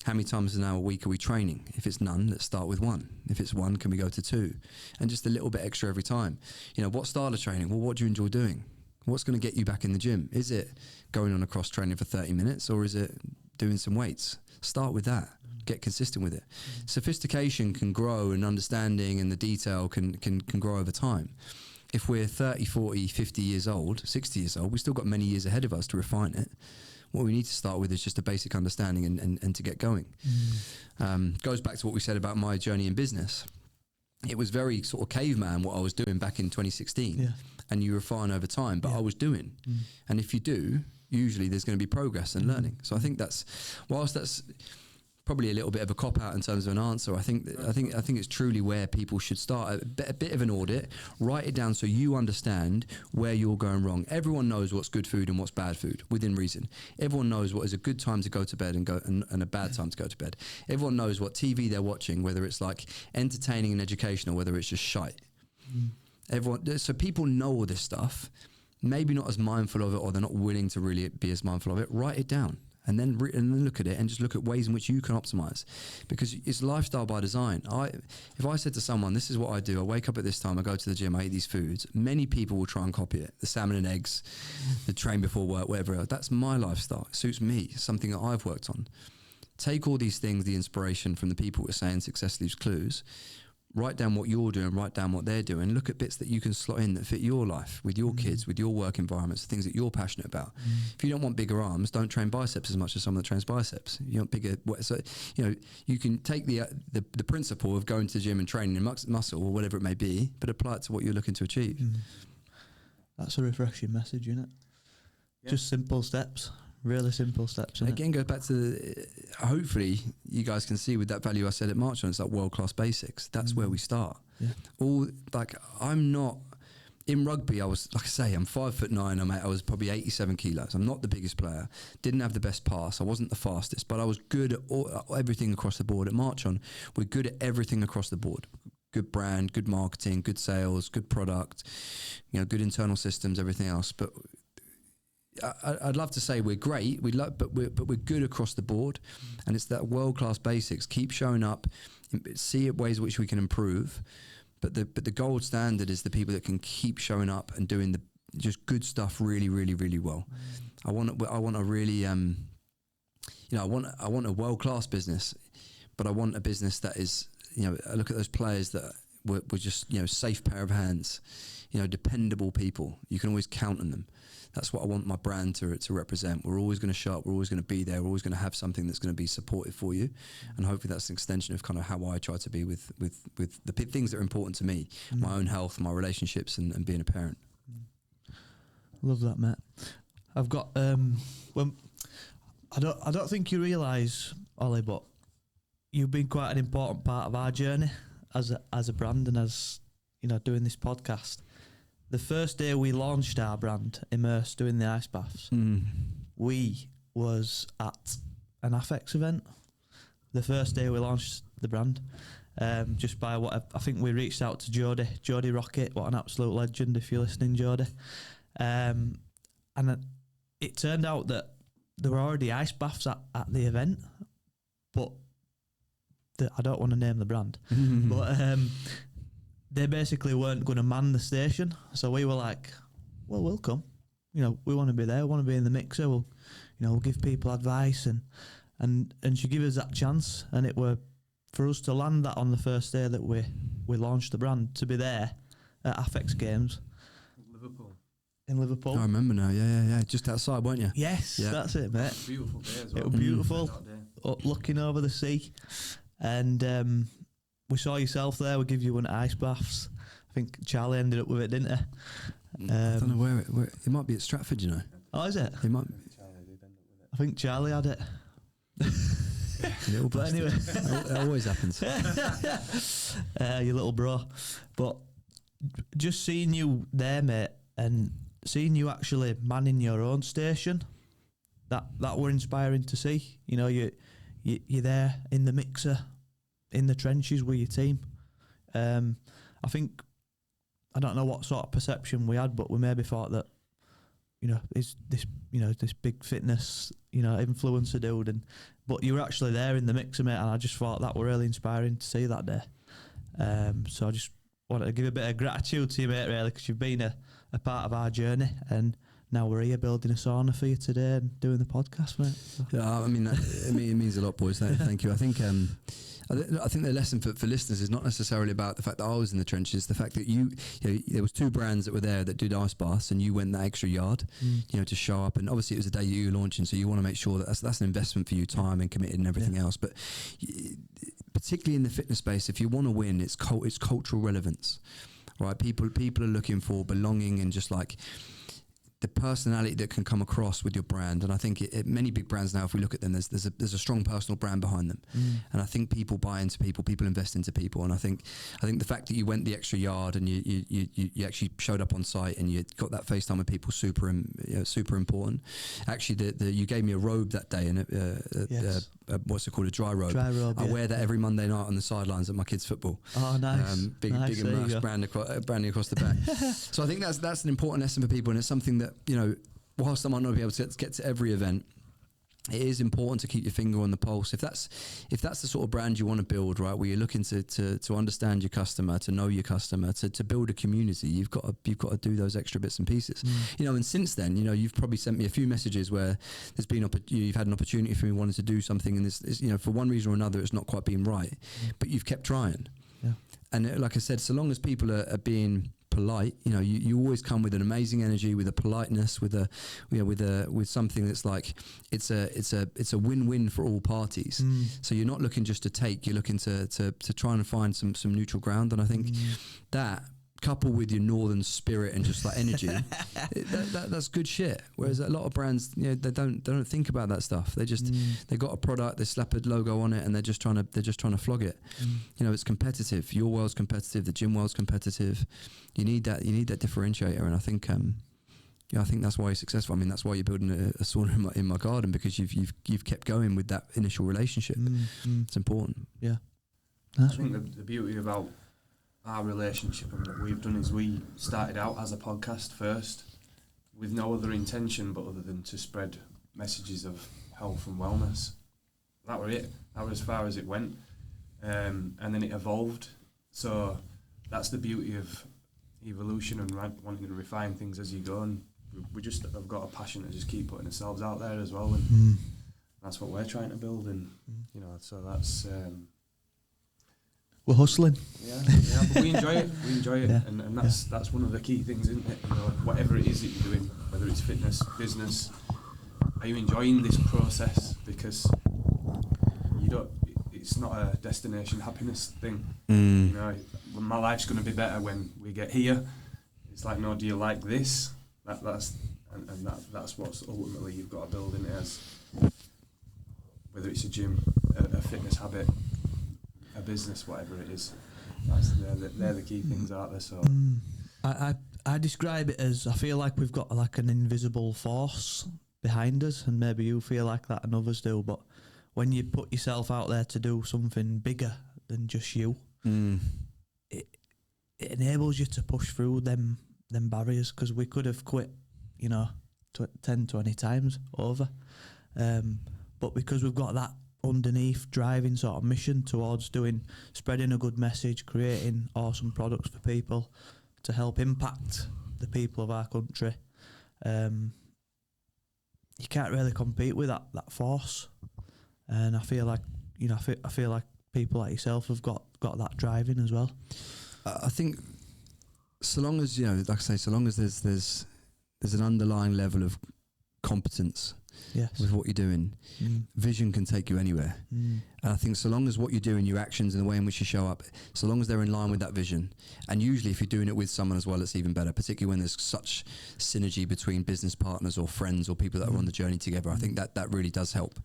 How many times an hour a week are we training? If it's none, let's start with 1. If it's 1, can we go to 2? And just a little bit extra every time. You know, what style of training? Well, what do you enjoy doing? What's going to get you back in the gym? Is it going on a cross training for 30 minutes or is it doing some weights? Start with that. Get consistent with it. Sophistication can grow and understanding and the detail can grow over time. If we're 30, 40, 50 years old, 60 years old, we've still got many years ahead of us to refine it. What we need to start with is just a basic understanding and to get going. Goes back to what we said about my journey in business. It was very sort of caveman what I was doing back in 2016 and you refine over time, but I was doing. And if you do, usually there's going to be progress and learning. So I think whilst that's probably a little bit of a cop out in terms of an answer, I think it's truly where people should start. A bit of an audit, write it down so you understand where you're going wrong. Everyone knows what's good food and what's bad food within reason. Everyone knows what is a good time to go to bed and a bad time to go to bed. Everyone knows what TV they're watching, whether it's like entertaining and educational, whether it's just shite. So people know all this stuff, maybe not as mindful of it, or they're not willing to really be as mindful of it. Write it down. And then look at it and just look at ways in which you can optimize, because it's lifestyle by design. If I said to someone, this is what I do, I wake up at this time, I go to the gym, I eat these foods, many people will try and copy it. The salmon and eggs, the train before work, whatever else. That's my lifestyle. It suits me. It's something that I've worked on. Take all these things, the inspiration from the people who are saying success leaves clues, write down what you're doing, write down what they're doing, look at bits that you can slot in that fit your life, with your kids, with your work environments, things that you're passionate about. If you don't want bigger arms, don't train biceps as much as someone that trains biceps. You want bigger, so, you know, you can take the principle of going to the gym and training muscle or whatever it may be, but apply it to what you're looking to achieve. That's a refreshing message, isn't it? Yeah. Just simple steps. Really simple steps. Again, goes back to hopefully you guys can see with that value I said at Marchon, it's like world-class basics. That's where we start. I'm not in rugby. I was, like I say, I'm 5'9". I was probably 87 kilos. I'm not the biggest player. Didn't have the best pass. I wasn't the fastest, but I was good at everything across the board. At Marchon, we're good at everything across the board. Good brand, good marketing, good sales, good product, you know, good internal systems, everything else. But I'd love to say we're great, but we're good across the board, and it's that world-class basics. Keep showing up, see ways in which we can improve, but the gold standard is the people that can keep showing up and doing the just good stuff really, really, really well. I want a really I want a world-class business, but I want a business that is, you know, I look at those players that were just, you know, safe pair of hands, you know, dependable people. You can always count on them. That's what I want my brand to represent. We're always going to show up. We're always going to be there. We're always going to have something that's going to be supportive for you. And hopefully that's an extension of kind of how I try to be with the things that are important to me, my own health, my relationships, and being a parent. Love that, Matt. I've got, I don't think you realise, Ollie, but you've been quite an important part of our journey as a brand and as, you know, doing this podcast. The first day we launched our brand, Immerse, doing the ice baths, we was at an Affex event. The first day we launched the brand, just by what I think we reached out to Jodie Rocket. What an absolute legend! If you're listening, Jodie. And it turned out that there were already ice baths at the event, but I don't want to name the brand, but. They basically weren't going to man the station, so we were like, well, we'll come. You know, we want to be there, we want to be in the mixer, we'll give people advice, and and she gave us that chance, and it were for us to land that on the first day that we launched the brand, to be there at Affex Games in Liverpool. I remember now. Yeah. Just outside, weren't you? Yes, that's it, mate. Beautiful day as well. It was beautiful, looking over the sea, and we saw yourself there. We give you one ice baths. I think Charlie ended up with it, didn't he? I don't know where it might be at Stratford, you know. Oh, is it? It might. I think Charlie had it. Little But anyway, it always happens. your little bro. But just seeing you there, mate, and seeing you actually manning your own station, that were inspiring to see. You know, you're there in the mixer, in the trenches with your team. I think, I don't know what sort of perception we had, but we maybe thought that, you know, is this, you know, this big fitness, you know, influencer dude, but you were actually there in the mixer, mate, and I just thought that were really inspiring to see that day. So I just wanted to give a bit of gratitude to you, mate, really, because you've been a part of our journey, and now we're here building a sauna for you today and doing the podcast, mate. So. Yeah, I mean, it means a lot, boys. Thank you. I think the lesson for listeners is not necessarily about the fact that I was in the trenches. The fact that you know, there was two brands that were there that did ice baths, and you went that extra yard, you know, to show up. And obviously, it was a day you were launching, so you want to make sure that that's an investment for you, time and committed and everything else. But particularly in the fitness space, if you want to win, it's cultural relevance, right? People are looking for belonging and just like the personality that can come across with your brand. And I think many big brands now, if we look at them, there's a strong personal brand behind them. And I think people buy into people invest into people. And I think the fact that you went the extra yard and you actually showed up on site and you got that FaceTime with people, super important. Actually, you gave me a robe that day, and Yes. what's it called, a dry robe. I wear that every Monday night on the sidelines at my kids' football. Oh, nice. Big Immerse branding across the back. So I think that's an important lesson for people, and it's something that, you know, whilst I might not be able to get to every event, it is important to keep your finger on the pulse. If that's the sort of brand you want to build, right, where you're looking to understand your customer, to know your customer, to build a community, you've got to do those extra bits and pieces. You know, and since then, you know, you've probably sent me a few messages where there's been you've had an opportunity for me wanting to do something, and this, you know, for one reason or another, it's not quite been right, but you've kept trying. Yeah. And like I said, so long as people are being polite, you know, you always come with an amazing energy, with a politeness, with something that's like it's a win-win for all parties. So you're not looking just to take, you're looking to try and find some neutral ground. And I think that, coupled with your northern spirit and just like energy, that's good shit. Whereas a lot of brands, you know, they don't think about that stuff. They just they got a product, they slap a logo on it, and they're just trying to flog it. You know, it's competitive. Your world's competitive. The gym world's competitive. You need that differentiator, and I think I think that's why you're successful. I mean, that's why you're building a sauna in my garden, because you've kept going with that initial relationship. It's important. Yeah. I think the beauty about our relationship and what we've done is we started out as a podcast first, with no other intention but other than to spread messages of health and wellness. That were it. That was as far as it went, and then it evolved. So that's the beauty of evolution and wanting to refine things as you go. And we just have got a passion to just keep putting ourselves out there as well, and that's what we're trying to build. And you know, so that's. We're hustling. Yeah, but we enjoy it. We enjoy it, and that's one of the key things, isn't it? You know, whatever it is that you're doing, whether it's fitness, business, are you enjoying this process? Because it's not a destination happiness thing. You know, my life's going to be better when we get here. It's like, no, do you like this? That's what's ultimately you've got to build in it as, whether it's a gym, a fitness habit, a business, whatever it is. They're the key things, aren't they? So I describe it as, I feel like we've got like an invisible force behind us, and maybe you feel like that and others do, but when you put yourself out there to do something bigger than just you, it enables you to push through them barriers, because we could have quit, you know, 10, 20 times over, but because we've got that underneath driving sort of mission towards spreading a good message, creating awesome products for people to help impact the people of our country, you can't really compete with that force. And I feel like, I feel like people like yourself have got that driving as well. I think so long as, like I say, so long as there's an underlying level of competence with what you're doing, vision can take you anywhere. And I think so long as what you're doing, your actions and the way in which you show up, so long as they're in line with that vision, and usually if you're doing it with someone as well, it's even better, particularly when there's such synergy between business partners or friends or people that are on the journey together. I think that really does help.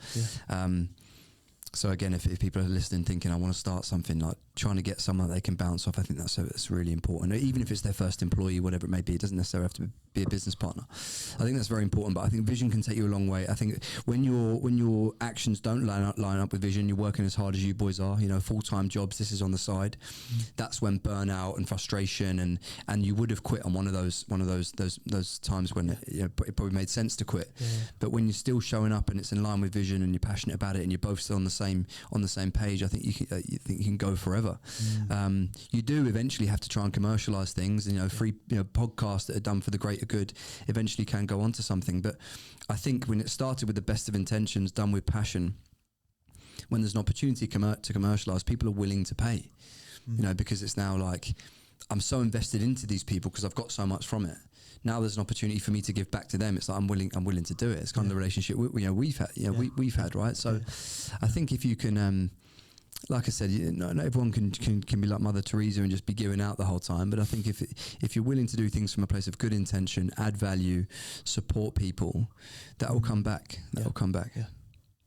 So again, if people are listening thinking, I want to start something, like trying to get someone that they can bounce off, I think that's really important. Even if it's their first employee, whatever it may be, it doesn't necessarily have to be a business partner. I think that's very important, but I think vision can take you a long way. I think when your actions don't line up with vision, you're working as hard as you boys are, full-time jobs, this is on the side. That's when burnout and frustration and you would have quit on one of those times when it probably made sense to quit. But when you're still showing up and it's in line with vision and you're passionate about it and you're both still on the same page, I think you can go forever. You do eventually have to try and commercialize things, free podcasts that are done for the greater good eventually can go on to something. But I think when it started with the best of intentions, done with passion, when there's an opportunity to commercialize, people are willing to pay, because it's now like, I'm so invested into these people because I've got so much from it. Now there's an opportunity for me to give back to them. It's like I'm willing to do it. It's kind of the relationship we've had. We've had, right? So I think if you can, like I said, not everyone can be like Mother Teresa and just be giving out the whole time. But I think if you're willing to do things from a place of good intention, add value, support people, that will come back. That will come back. Yeah,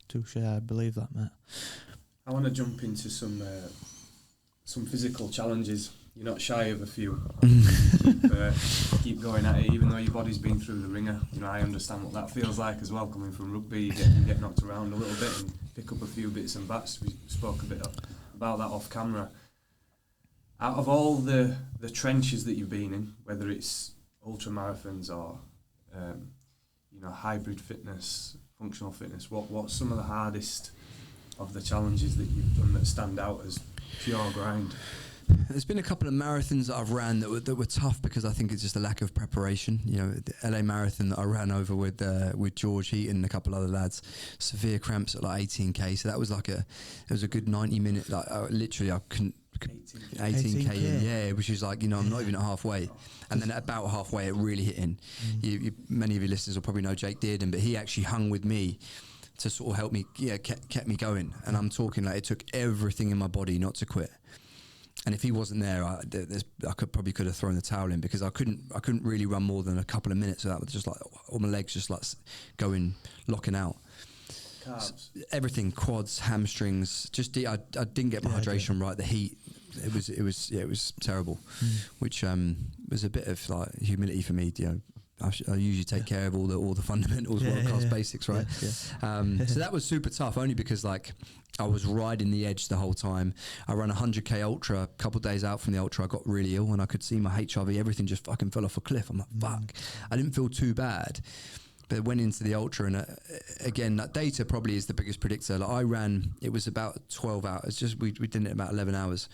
touche. I believe that, mate. I want to jump into some physical challenges. You're not shy of a few. Keep going at it, even though your body's been through the ringer. I understand what that feels like as well. Coming from rugby, you get knocked around a little bit and pick up a few bits and bats. We spoke a bit about that off camera. Out of all the trenches that you've been in, whether it's ultra marathons or hybrid fitness, functional fitness, what's some of the hardest of the challenges that you've done that stand out as pure grind? There's been a couple of marathons that I've ran that were tough because I think it's just a lack of preparation. The LA Marathon that I ran over with George Heaton and a couple other lads, severe cramps at like 18k. So that was it was a good 90 minute. Like I couldn't. 18k in, which is like, I'm not even at halfway, and then at about halfway it really hit in. Many of your listeners will probably know Jake Dearden, but he actually hung with me to sort of help me, kept me going. And I'm talking like it took everything in my body not to quit. And if he wasn't there, I could have thrown the towel in, because I couldn't really run more than a couple of minutes. So that was just like all my legs just like locking out. Calves. Everything, quads, hamstrings. I didn't get my hydration right. The heat, it was terrible, which was a bit of like humility for me. I usually take care of all the fundamentals, world-class basics, right? So that was super tough, only because like I was riding the edge the whole time. I ran 100k ultra. A couple of days out from the ultra, I got really ill, and I could see my HRV, everything just fucking fell off a cliff. I'm like, fuck. I didn't feel too bad, but went into the ultra, and again, that data probably is the biggest predictor. Like I ran, it was about 12 hours. Just we did it about 11 hours.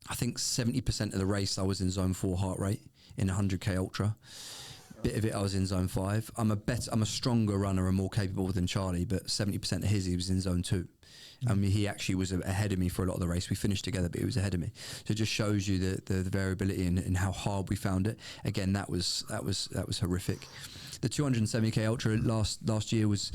I think 70% of the race I was in zone 4 heart rate in 100k ultra. Bit of it I was in zone 5. I'm a stronger runner and more capable than Charlie, but 70% of he was in zone 2. I mean, he actually was ahead of me for a lot of the race. We finished together, but he was ahead of me. So it just shows you the variability and how hard we found it. Again, that was horrific. The 270k ultra last year was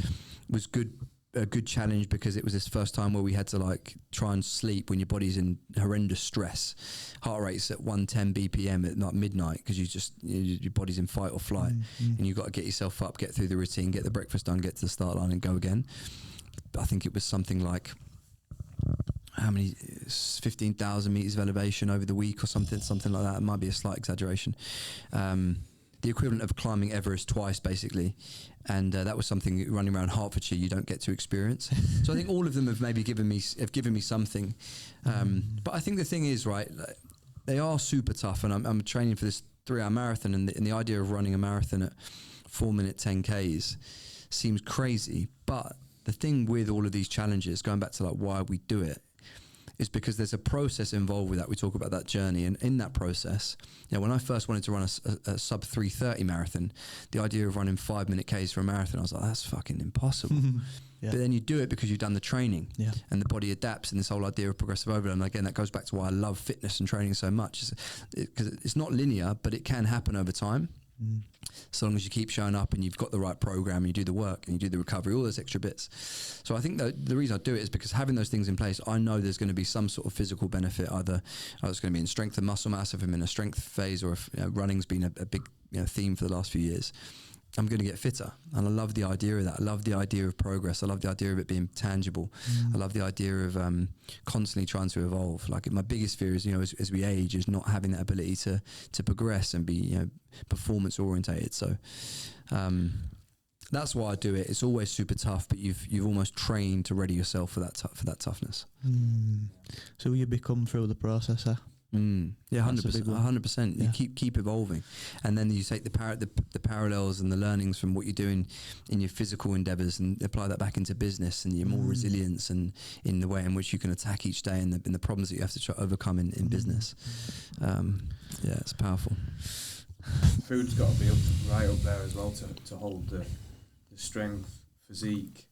good. A good challenge, because it was this first time where we had to like try and sleep when your body's in horrendous stress. Heart rate's at 110 BPM at like midnight, because your body's in fight or flight, and you've got to get yourself up, get through the routine, get the breakfast done, get to the start line and go again. I think it was something like 15,000 meters of elevation over the week or something like that. It might be a slight exaggeration. The equivalent of climbing Everest twice, basically. And that was something, running around Hertfordshire, you don't get to experience. So I think all of them have maybe given me something. But I think the thing is, right, they are super tough, and I'm training for this 3-hour marathon, and the idea of running a marathon at 4-minute 10Ks seems crazy. But the thing with all of these challenges, going back to like why we do it, is because there's a process involved with that. We talk about that journey, and in that process, when I first wanted to run a sub 3:30 marathon, the idea of running 5-minute Ks for a marathon, I was like, that's fucking impossible. But then you do it because you've done the training, and the body adapts, and this whole idea of progressive overload. And again, that goes back to why I love fitness and training so much, because it's not linear, but it can happen over time. So long as you keep showing up and you've got the right program, you do the work and you do the recovery, all those extra bits. So I think that the reason I do it is because having those things in place, I know there's going to be some sort of physical benefit. Either I was going to be in strength and muscle mass if I'm in a strength phase, or if running's been a big theme for the last few years, I'm going to get fitter. And I love the idea of that. I love the idea of progress. I love the idea of it being tangible. I love the idea of constantly trying to evolve. Like, my biggest fear is, as we age, is not having that ability to progress and be, performance orientated. So that's why I do it. It's always super tough, but you've almost trained to ready yourself for that toughness. So you become through the process, huh? Yeah, 100%. 100%. Yeah. You keep evolving, and then you take the parallels and the learnings from what you're doing in your physical endeavours and apply that back into business, and your more resilience and in the way in which you can attack each day and the problems that you have to try to overcome in business. It's powerful. Food's got to be right up there as well to hold the strength, physique,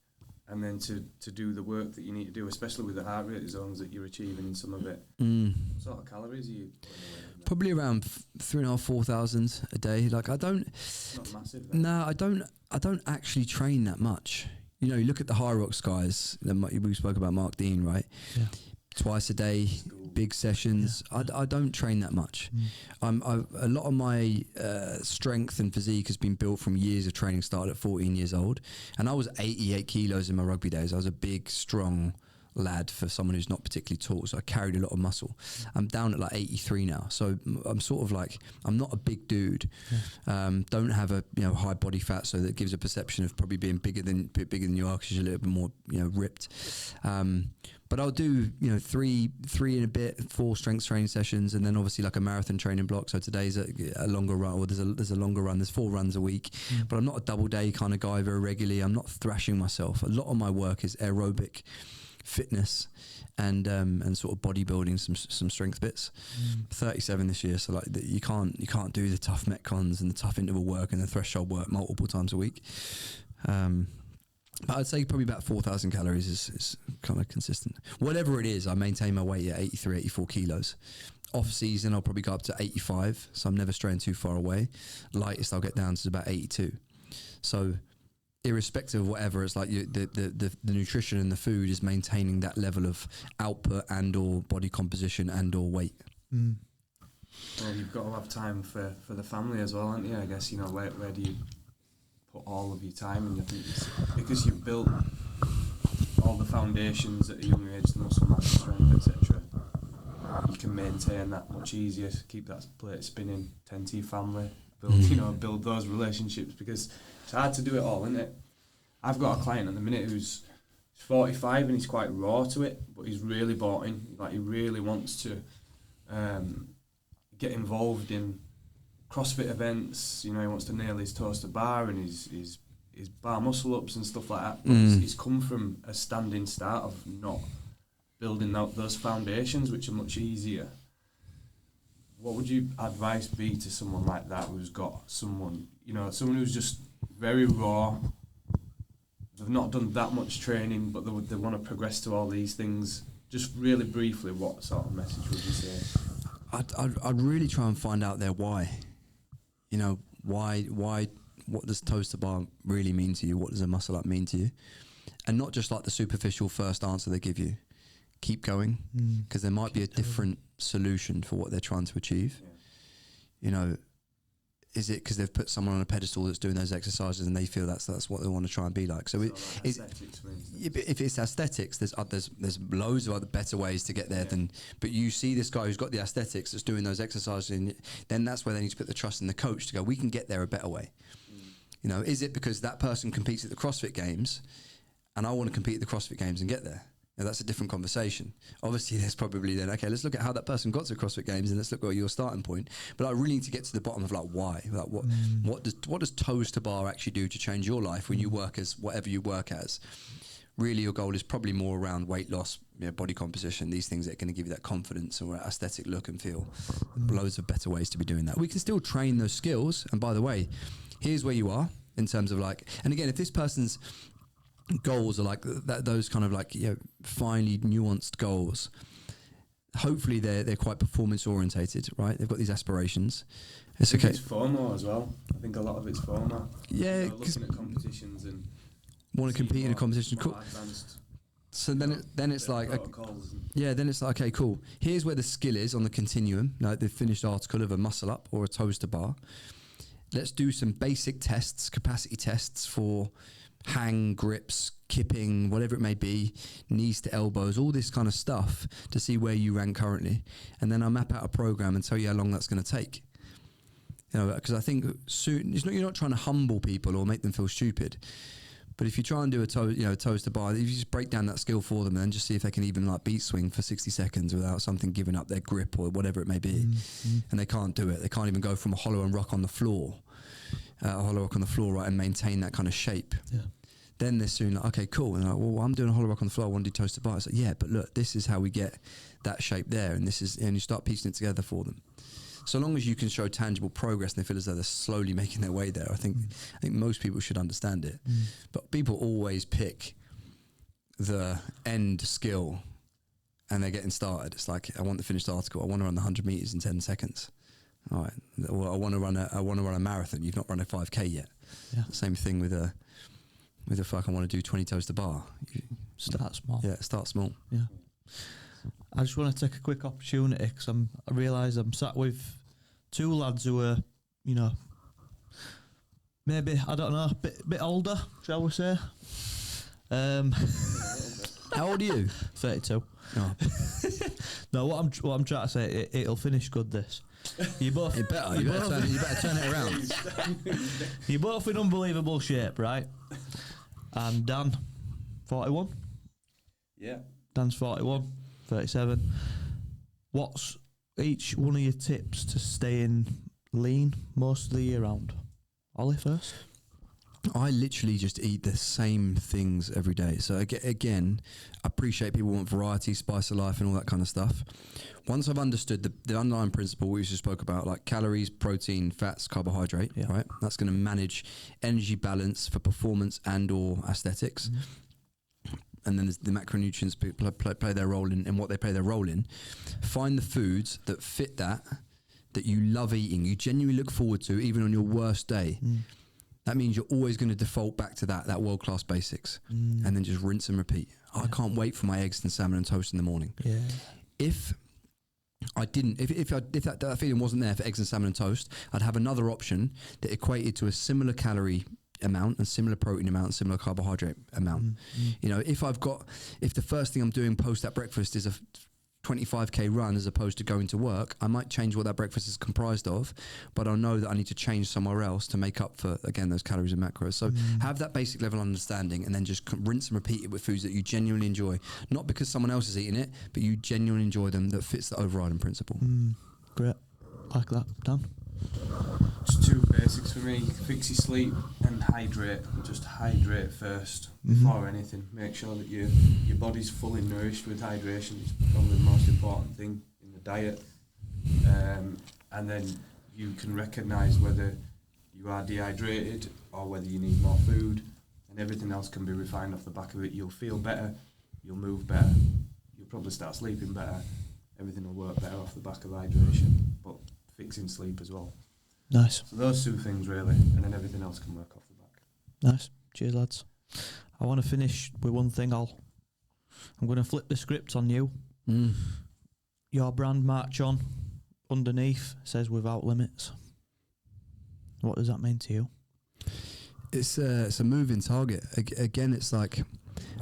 and then to do the work that you need to do, especially with the heart rate zones that you're achieving in some of it. What sort of calories are you putting away? Probably around 3,500-4,000 a day. Like, I don't. Not massive. Then. No, I don't actually train that much. You look at the High Rocks guys. We spoke about Mark Dean, right? Yeah. Twice a day, big sessions. Yeah. I don't train that much. A lot of my strength and physique has been built from years of training. Started at 14 years old, and I was 88 kilos in my rugby days. I was a big, strong lad for someone who's not particularly tall, so I carried a lot of muscle. I'm down at like 83 now, so I'm sort of like, I'm not a big dude. Don't have a high body fat, so that gives a perception of probably being bigger than you are, because you're a little bit more ripped. But I'll do, 3 and a bit, 4 strength training sessions, and then obviously like a marathon training block. So today's a longer run, or there's a longer run. There's 4 runs a week, but I'm not a double day kind of guy very regularly. I'm not thrashing myself. A lot of my work is aerobic fitness and sort of bodybuilding, some strength bits. 37 this year, so like you can't do the tough metcons and the tough interval work and the threshold work multiple times a week. But I'd say probably about 4,000 calories is kind of consistent. Whatever it is, I maintain my weight at 83, 84 kilos. Off season, I'll probably go up to 85, so I'm never straying too far away. Lightest I'll get down to about 82. So irrespective of whatever, it's like the nutrition and the food is maintaining that level of output and or body composition and or weight. Well, you've got to have time for the family as well, haven't you? I guess, where do you put all of your time? And I think it's because you've built all the foundations at a young age, the muscle mass, strength, etc. You can maintain that much easier, keep that plate spinning, tend to your family, build those relationships, because it's hard to do it all, isn't it? I've got a client at the minute who's 45 and he's quite raw to it, but he's really bought in. Like, he really wants to get involved in CrossFit events. He wants to nail his toes to bar and his bar muscle ups and stuff like that. But he's come from a standing start of not building out those foundations, which are much easier. What would your advice be to someone like that who's got someone who's just very raw? They've not done that much training, but they want to progress to all these things. Just really briefly, what sort of message would you say? I'd really try and find out their why. Why? What does toes to bar really mean to you? What does a muscle up mean to you? And not just like the superficial first answer they give you. Keep going, because there might be a different solution for what they're trying to achieve. Is it because they've put someone on a pedestal that's doing those exercises and they feel that's what they want to try and be like? So if it's aesthetics, there's loads of other better ways to get there but you see this guy who's got the aesthetics that's doing those exercises, and then that's where they need to put the trust in the coach to go, we can get there a better way. Is it because that person competes at the CrossFit Games and I want to compete at the CrossFit Games and get there? Now, that's a different conversation. Obviously, there's probably then, okay, let's look at how that person got to CrossFit Games and let's look at your starting point. But I really need to get to the bottom of why. What does toes to bar actually do to change your life when you work as whatever you work as? really your goal is probably more around weight loss, body composition, these things that are going to give you that confidence or aesthetic look and feel. Loads of better ways to be doing that. We can still train those skills. And by the way, here's where you are in terms of like, and again, if this person's goals are like that, those kind of like, finely nuanced goals, hopefully they're quite performance orientated, right? They've got these aspirations. It's okay. It's FOMO as well. I think a lot of it's FOMO. Yeah, looking at competitions and want to compete in a competition. Cool. Advanced. So then it's like, then it's like, okay, cool. Here's where the skill is on the continuum, like the finished article of a muscle up or a toes to bar. Let's do some basic tests, capacity tests for hang, grips, kipping, whatever it may be, knees to elbows, all this kind of stuff to see where you rank currently. And then I'll map out a program and tell you how long that's going to take. Because I think soon, you're not trying to humble people or make them feel stupid. But if you try and do a toes to bar, if you just break down that skill for them and then just see if they can even like beat swing for 60 seconds without something giving up their grip or whatever it may be. And they can't do it. They can't even go from a hollow and rock on the floor, right, and maintain that kind of shape. Yeah. Then they're soon like, okay, cool. And like, well, I'm doing a hollow rock on the floor. I want to do toes to bar. It's like, yeah, but look, this is how we get that shape there. And you start piecing it together for them. So long as you can show tangible progress and they feel as though they're slowly making their way there, I think most people should understand it. But people always pick the end skill and they're getting started. It's like, I want the finished article. I want to run the 100 meters in 10 seconds. All right. Well, I want to run a marathon. You've not run a 5K yet. Yeah. Same thing with I want to do 20 toes to bar. Start small. Yeah, start small. Yeah. I just want to take a quick opportunity because I realise I'm sat with two lads who are, maybe, I don't know, a bit older, shall we say. How old are you? 32. Oh. No, what I'm trying to say, it'll finish good, this. You better turn it around. You're both in unbelievable shape, right? And Dan, 41? Yeah. Dan's 41, 37. What's each one of your tips to staying lean most of the year round? Ollie first. I literally just eat the same things every day. So again, I appreciate people want variety, spice of life and all that kind of stuff. Once I've understood the underlying principle we just spoke about, like calories, protein, fats, carbohydrate, right? That's going to manage energy balance for performance and or aesthetics. And then the macronutrients play their role in what they play their role in. Find the foods that fit that you love eating, you genuinely look forward to, even on your worst day. That means you're always going to default back to that world-class basics, and then just rinse and repeat. I can't wait for my eggs and salmon and toast in the morning. Yeah. If I didn't, if that feeling wasn't there for eggs and salmon and toast, I'd have another option that equated to a similar calorie amount and similar protein amount and similar carbohydrate amount. If the first thing I'm doing post that breakfast is a 25k run as opposed to going to work, I might change what that breakfast is comprised of, but I'll know that I need to change somewhere else to make up for, again, those calories and macros. So have that basic level of understanding and then just rinse and repeat it with foods that you genuinely enjoy, not because someone else is eating it, but you genuinely enjoy them, that fits the overriding principle. Great. Like that. Dan? Just two basics for me: fix your sleep and hydrate. Just hydrate first before anything. Make sure that your body's fully nourished with hydration. It's probably the most important thing in the diet. And then you can recognise whether you are dehydrated or whether you need more food, and everything else can be refined off the back of it. You'll feel better, you'll move better, you'll probably start sleeping better. Everything will work better off the back of hydration, but fixing sleep as well. Nice. So those two things really, and then everything else can work off the back. Nice. Cheers, lads. I want to finish with one thing. I'm going to flip the script on you. Your brand Marchon underneath says without limits. What does that mean to you? It's a moving target. Again, it's like,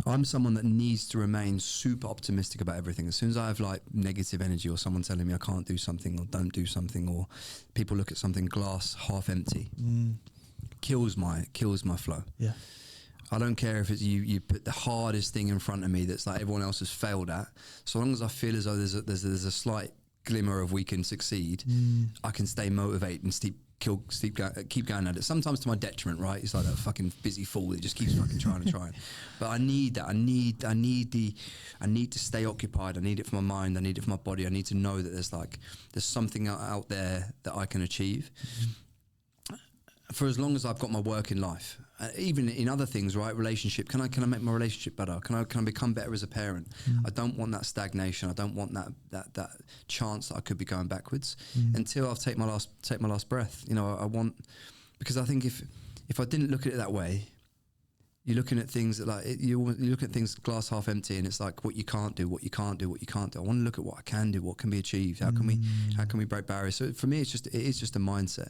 I'm someone that needs to remain super optimistic about everything. As soon as I have like negative energy or someone telling me I can't do something or don't do something, or people look at something glass half empty, kills my flow. Yeah. I don't care if it's you put the hardest thing in front of me that's like everyone else has failed at. So long as I feel as though there's a slight glimmer of we can succeed, I can stay motivated and keep going at it. Sometimes to my detriment, right? It's like that fucking busy fool that just keeps fucking trying and trying. But I need that. I need to stay occupied. I need it for my mind. I need it for my body. I need to know that there's something out there that I can achieve. For as long as I've got my work in life, even in other things, right? Relationship. Can I make my relationship better? Can I become better as a parent? I don't want that stagnation. I don't want that chance that I could be going backwards until I've take my last breath. You know, I want, because I think if I didn't look at it that way, you're looking at things that you look at things glass half empty, and it's like what you can't do. I want to look at what I can do, what can be achieved. How can we break barriers? So for me, it is just a mindset.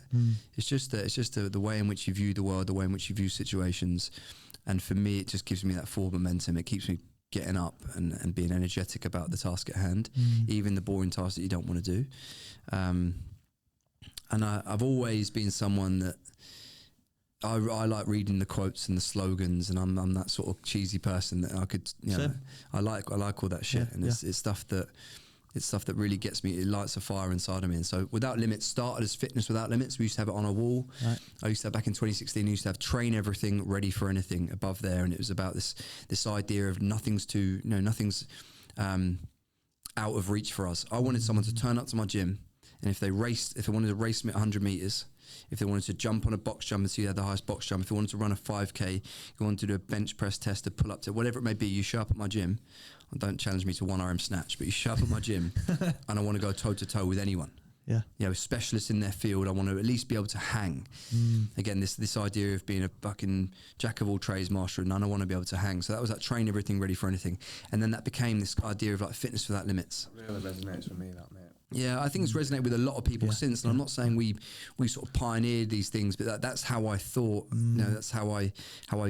It's just the way in which you view the world, the way in which you view situations, and for me, it just gives me that forward momentum. It keeps me getting up and being energetic about the task at hand, even the boring tasks that you don't want to do. And I've always been someone that. I like reading the quotes and the slogans, and I'm that sort of cheesy person that I could, I like all that shit, and it's stuff that really gets me. It lights a fire inside of me. And so, Without Limits started as Fitness Without Limits. We used to have it on a wall. Right. I used to have, back in 2016. I used to have Train Everything, Ready for Anything above there, and it was about this idea of nothing's out of reach for us. I wanted someone to turn up to my gym, and if they wanted to race me 100 meters. If they wanted to jump on a box jump and see who had the highest box jump, if they wanted to run a 5K, you wanted to do a bench press test, a pull up, to whatever it may be, you show up at my gym. And don't challenge me to 1RM snatch, but you show up at my gym, and I want to go toe to toe with anyone. Yeah, you know, specialists in their field. I want to at least be able to hang. Again, this idea of being a fucking jack of all trades, master of none. I want to be able to hang. So that was that Train Everything, Ready for Anything, and then that became this idea of like Fitness Without Limits. It really resonates with me, that, mate. Yeah, I think it's resonated with a lot of people since, and I'm not saying we sort of pioneered these things, but that's how I thought. You know, that's how I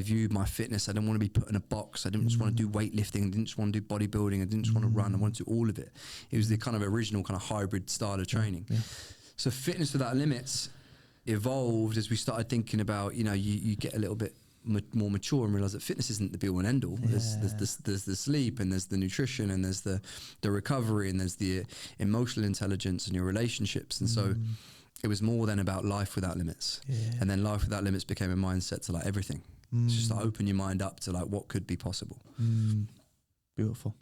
viewed my fitness. I didn't want to be put in a box. I didn't just want to do weightlifting. I didn't just want to do bodybuilding. I didn't just want to run. I wanted to do all of it. It was the kind of original kind of hybrid style of training. Yeah. So Fitness Without Limits evolved as we started thinking about, you know, you get a little bit more mature and realize that fitness isn't the be all and end all. There's the sleep, and there's the nutrition, and there's the recovery, and there's the emotional intelligence and your relationships. And so it was more than about life without limits. And then life without limits became a mindset to like everything. It's just like open your mind up to like what could be possible. Beautiful.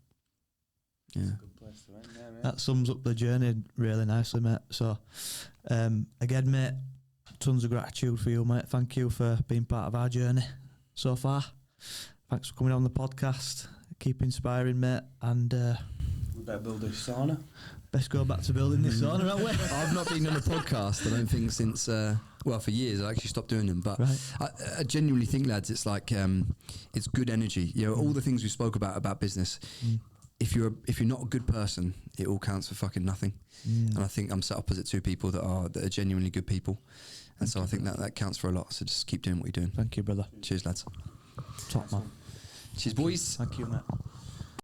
Yeah. That's a good place to end there, mate. That sums up the journey really nicely, mate. So again, mate, tons of gratitude for you, mate. Thank you for being part of our journey so far. Thanks for coming on the podcast. Keep inspiring, mate. And we better build a sauna. Best go back to building this sauna, haven't we? I've not been on a podcast, I don't think, since for years. I actually stopped doing them. But I genuinely think, lads, it's like it's good energy. You know, all the things we spoke about business. If you're not a good person, it all counts for fucking nothing. And I think I'm sat opposite two people that are genuinely good people. And so I think that counts for a lot. So just keep doing what you're doing. Thank you, brother. Cheers, lads. Top man. Cheers, boys. Thank you, mate.